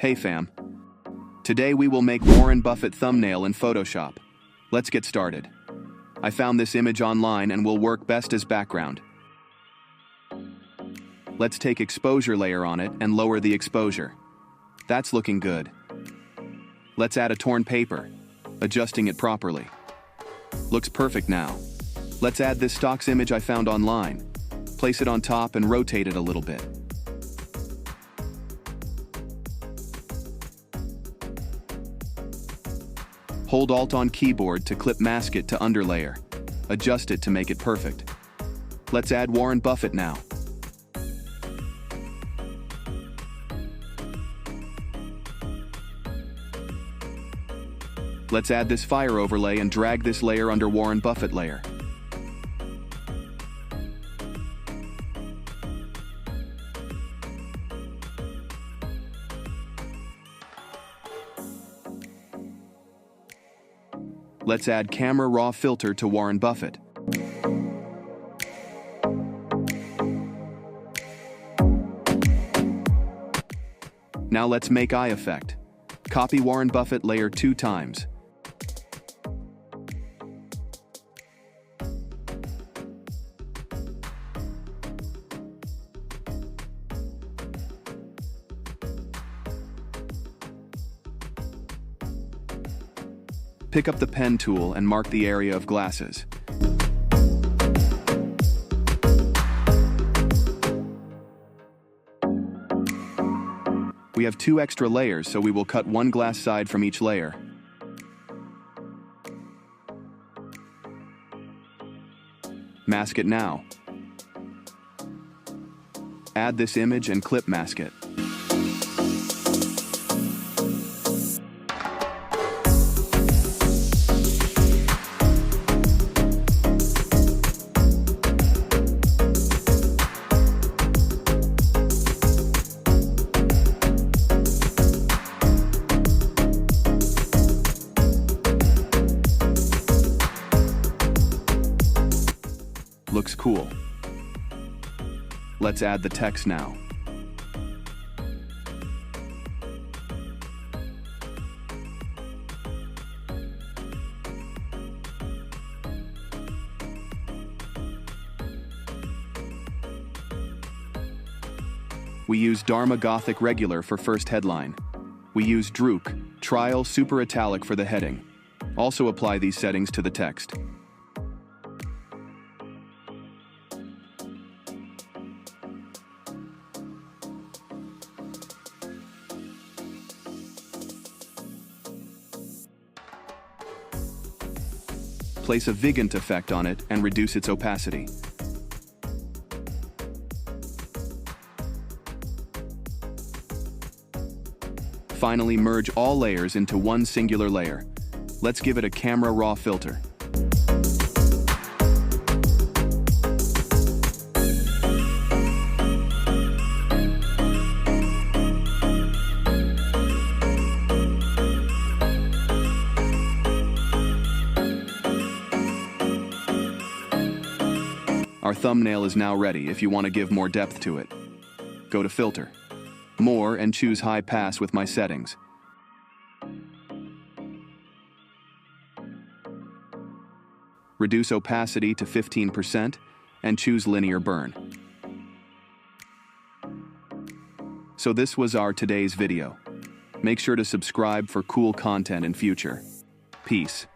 Hey fam. Today we will make Warren Buffett thumbnail in Photoshop. Let's get started. I found this image online and will work best as background. Let's take exposure layer on it and lower the exposure. That's looking good. Let's add a torn paper, adjusting it properly. Looks perfect now. Let's add this stocks image I found online. Place it on top and rotate it a little bit. Hold Alt on keyboard to clip mask it to underlayer. Adjust it to make it perfect. Let's add Warren Buffett now. Let's add this fire overlay and drag this layer under Warren Buffett layer. Let's add camera raw filter to Warren Buffett. Now let's make eye effect. Copy Warren Buffett layer 2 times. Pick up the pen tool and mark the area of glasses. We have 2 extra layers, so we will cut 1 glass side from each layer. Mask it now. Add this image and clip mask it. Looks cool. Let's add the text now. We use Dharma Gothic Regular for first headline. We use Druk, Trial Super Italic for the heading. Also apply these settings to the text. Place a Vigant effect on it and reduce its opacity. Finally, merge all layers into one singular layer. Let's give it a camera raw filter. Our thumbnail is now ready if you want to give more depth to it. Go to Filter, More, and choose High Pass with my settings. Reduce opacity to 15% and choose Linear Burn. So this was our today's video. Make sure to subscribe for cool content in future. Peace.